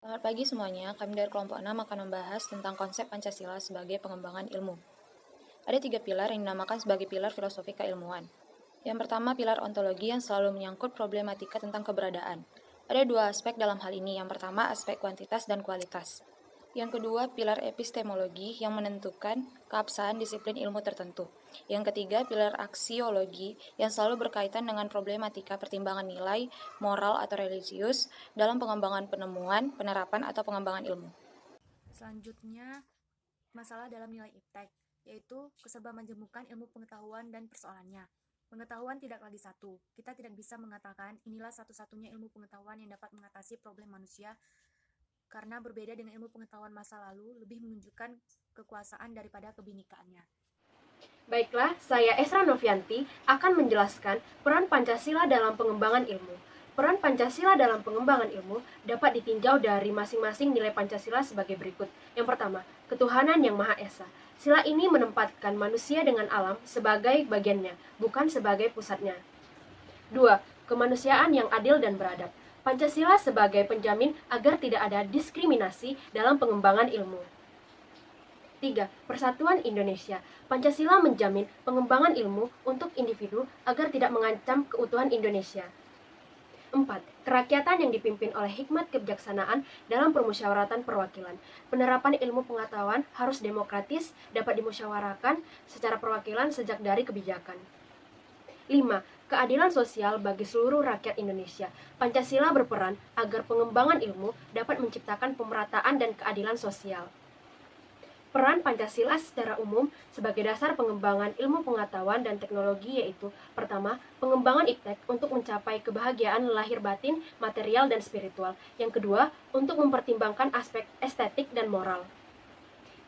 Selamat pagi semuanya, kami dari kelompok 6 akan membahas tentang konsep Pancasila sebagai pengembangan ilmu. Ada 3 pilar yang dinamakan sebagai pilar filosofi keilmuan. Yang pertama, pilar ontologi yang selalu menyangkut problematika tentang keberadaan. Ada 2 aspek dalam hal ini, yang pertama aspek kuantitas dan kualitas. Yang kedua, pilar epistemologi yang menentukan keabsahan disiplin ilmu tertentu. Yang ketiga, pilar aksiologi yang selalu berkaitan dengan problematika pertimbangan nilai, moral atau religius dalam pengembangan penemuan, penerapan atau pengembangan ilmu. Selanjutnya, masalah dalam nilai iptek, yaitu keserba majemukkan ilmu pengetahuan dan persoalannya. Pengetahuan tidak lagi satu. Kita tidak bisa mengatakan inilah satu-satunya ilmu pengetahuan yang dapat mengatasi problem manusia, karena berbeda dengan ilmu pengetahuan masa lalu, lebih menunjukkan kekuasaan daripada kebinikaannya. Baiklah, saya Esra Novianti akan menjelaskan peran Pancasila dalam pengembangan ilmu. Peran Pancasila dalam pengembangan ilmu dapat ditinjau dari masing-masing nilai Pancasila sebagai berikut. Yang pertama, ketuhanan yang Maha Esa. Sila ini menempatkan manusia dengan alam sebagai bagiannya, bukan sebagai pusatnya. 2. Kemanusiaan yang adil dan beradab. Pancasila sebagai penjamin agar tidak ada diskriminasi dalam pengembangan ilmu. 3. Persatuan Indonesia. Pancasila menjamin pengembangan ilmu untuk individu agar tidak mengancam keutuhan Indonesia. 4. Kerakyatan yang dipimpin oleh hikmat kebijaksanaan dalam permusyawaratan perwakilan. Penerapan ilmu pengetahuan harus demokratis, dapat dimusyawarakan secara perwakilan sejak dari kebijakan. 5. Keadilan sosial bagi seluruh rakyat Indonesia. Pancasila berperan agar pengembangan ilmu dapat menciptakan pemerataan dan keadilan sosial. Peran Pancasila secara umum sebagai dasar pengembangan ilmu pengetahuan dan teknologi yaitu pertama, pengembangan iptek untuk mencapai kebahagiaan lahir batin, material, dan spiritual. Yang kedua, untuk mempertimbangkan aspek estetik dan moral.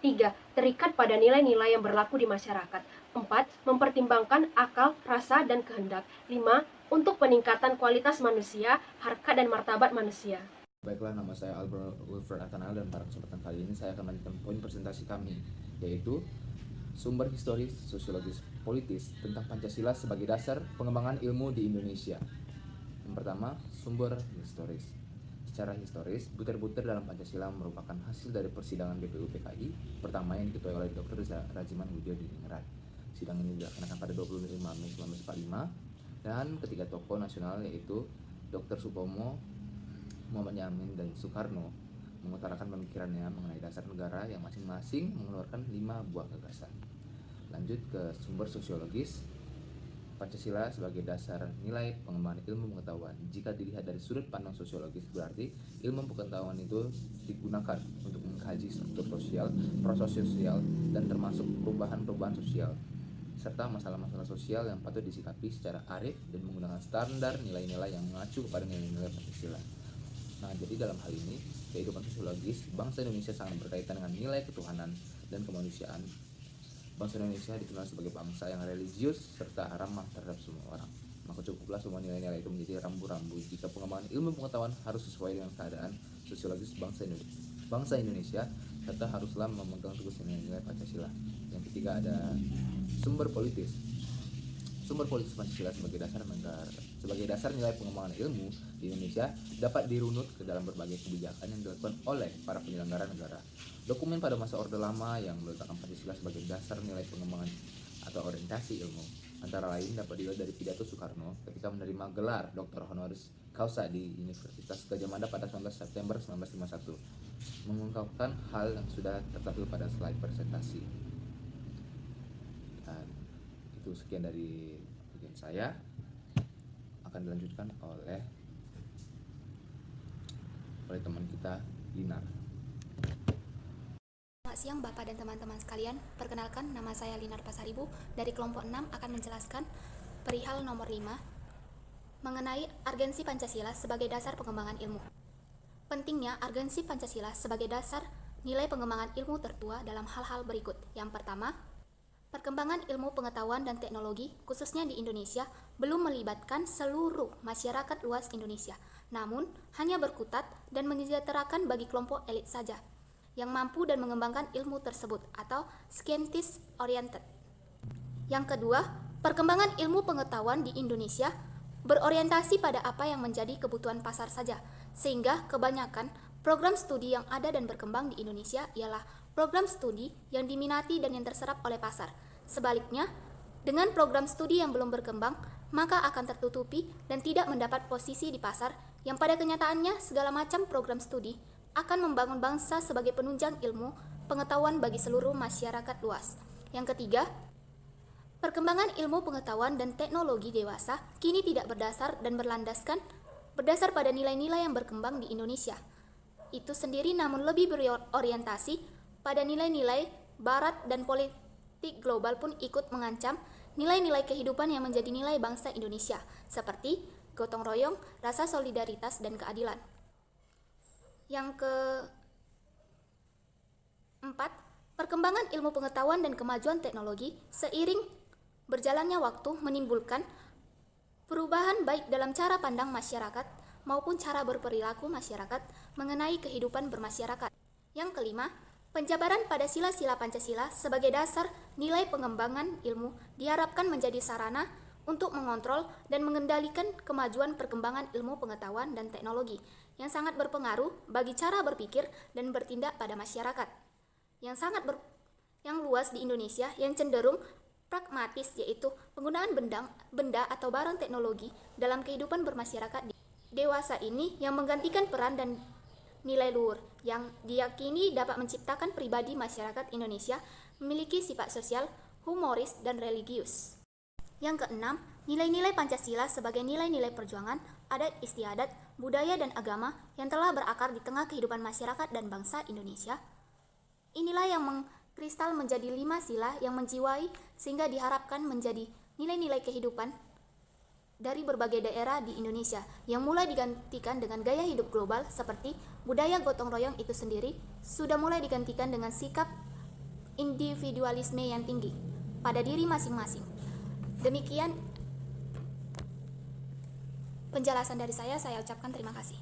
3. Terikat pada nilai-nilai yang berlaku di masyarakat. 4. Mempertimbangkan akal, rasa, dan kehendak. 5. Untuk peningkatan kualitas manusia, harkat dan martabat manusia. Baiklah, nama saya Albert Wilfred Atanal dan pada kesempatan kali ini saya akan melanjutkan poin presentasi kami, yaitu sumber historis, sosiologis, politis tentang Pancasila sebagai dasar pengembangan ilmu di Indonesia. Yang pertama, sumber historis. Secara historis, butir-butir dalam Pancasila merupakan hasil dari persidangan BPU PKI pertama yang diketuai oleh Dr. Rajiman Widyo di Ningrat. Sidang ini dilaksanakan pada 25 Mei 1945 dan ketiga tokoh nasional yaitu Dr. Supomo, Muhammad Yamin, dan Soekarno mengutarakan pemikirannya mengenai dasar negara yang masing-masing mengeluarkan 5 buah gagasan. Lanjut ke sumber sosiologis. Pancasila sebagai dasar nilai pengembangan ilmu pengetahuan. Jika dilihat dari sudut pandang sosiologis, berarti ilmu pengetahuan itu digunakan untuk mengkaji struktur sosial, proses sosial, dan termasuk perubahan-perubahan sosial, serta masalah-masalah sosial yang patut disikapi secara arif dan menggunakan standar nilai-nilai yang mengacu kepada nilai-nilai Pancasila. Nah, jadi dalam hal ini, kehidupan sosiologis bangsa Indonesia sangat berkaitan dengan nilai ketuhanan dan kemanusiaan. Bangsa Indonesia dikenal sebagai bangsa yang religius serta ramah terhadap semua orang. Maka cukuplah semua nilai-nilai itu menjadi rambu-rambu jika pengembangan ilmu pengetahuan harus sesuai dengan keadaan sosiologis bangsa Indonesia serta haruslah memegang teguh nilai-nilai Pancasila. Yang ketiga ada sumber politis. Sumber politis Pancasila sebagai dasar nilai pengembangan ilmu di Indonesia dapat dirunut ke dalam berbagai kebijakan yang dilakukan oleh para penyelenggara negara. Dokumen pada masa Orde Lama yang meletakkan Pancasila sebagai dasar nilai pengembangan atau orientasi ilmu antara lain dapat dilihat dari pidato Soekarno ketika menerima gelar Dr. Honoris Causa di Universitas Gadjah Mada pada 19 September 1951, mengungkapkan hal yang sudah tertampil pada slide presentasi. Dan itu sekian dari bagian saya, akan dilanjutkan oleh teman kita Linar. Selamat siang Bapak dan teman-teman sekalian. Perkenalkan, nama saya Linar Pasaribu dari kelompok 6 akan menjelaskan perihal nomor 5 mengenai argensi Pancasila sebagai dasar pengembangan ilmu. Pentingnya argensi Pancasila sebagai dasar nilai pengembangan ilmu tertua dalam hal-hal berikut. Yang pertama, perkembangan ilmu pengetahuan dan teknologi, khususnya di Indonesia, belum melibatkan seluruh masyarakat luas Indonesia, namun hanya berkutat dan menyejahterakan bagi kelompok elit saja yang mampu dan mengembangkan ilmu tersebut atau scientist oriented. Yang kedua, perkembangan ilmu pengetahuan di Indonesia berorientasi pada apa yang menjadi kebutuhan pasar saja, sehingga kebanyakan Program studi yang ada dan berkembang di Indonesia ialah program studi yang diminati dan yang terserap oleh pasar. Sebaliknya, dengan program studi yang belum berkembang, maka akan tertutupi dan tidak mendapat posisi di pasar yang pada kenyataannya segala macam program studi akan membangun bangsa sebagai penunjang ilmu pengetahuan bagi seluruh masyarakat luas. Yang ketiga, perkembangan ilmu pengetahuan dan teknologi dewasa kini tidak berdasar berdasar pada nilai-nilai yang berkembang di Indonesia itu sendiri, namun lebih berorientasi pada nilai-nilai Barat, dan politik global pun ikut mengancam nilai-nilai kehidupan yang menjadi nilai bangsa Indonesia, seperti gotong royong, rasa solidaritas, dan keadilan. Yang keempat, perkembangan ilmu pengetahuan dan kemajuan teknologi seiring berjalannya waktu menimbulkan perubahan baik dalam cara pandang masyarakat maupun cara berperilaku masyarakat mengenai kehidupan bermasyarakat. Yang kelima, penjabaran pada sila-sila Pancasila sebagai dasar nilai pengembangan ilmu diharapkan menjadi sarana untuk mengontrol dan mengendalikan kemajuan perkembangan ilmu pengetahuan dan teknologi yang sangat berpengaruh bagi cara berpikir dan bertindak pada masyarakat yang luas di Indonesia, yang cenderung pragmatis, yaitu penggunaan benda atau barang teknologi dalam kehidupan bermasyarakat dewasa ini yang menggantikan peran dan nilai luhur yang diyakini dapat menciptakan pribadi masyarakat Indonesia memiliki sifat sosial, humoris, dan religius. Yang keenam, nilai-nilai Pancasila sebagai nilai-nilai perjuangan, adat istiadat, budaya, dan agama yang telah berakar di tengah kehidupan masyarakat dan bangsa Indonesia. Inilah yang mengkristal menjadi 5 sila yang menjiwai sehingga diharapkan menjadi nilai-nilai kehidupan dari berbagai daerah di Indonesia yang mulai digantikan dengan gaya hidup global seperti budaya gotong royong itu sendiri sudah mulai digantikan dengan sikap individualisme yang tinggi pada diri masing-masing. Demikian penjelasan dari saya ucapkan terima kasih.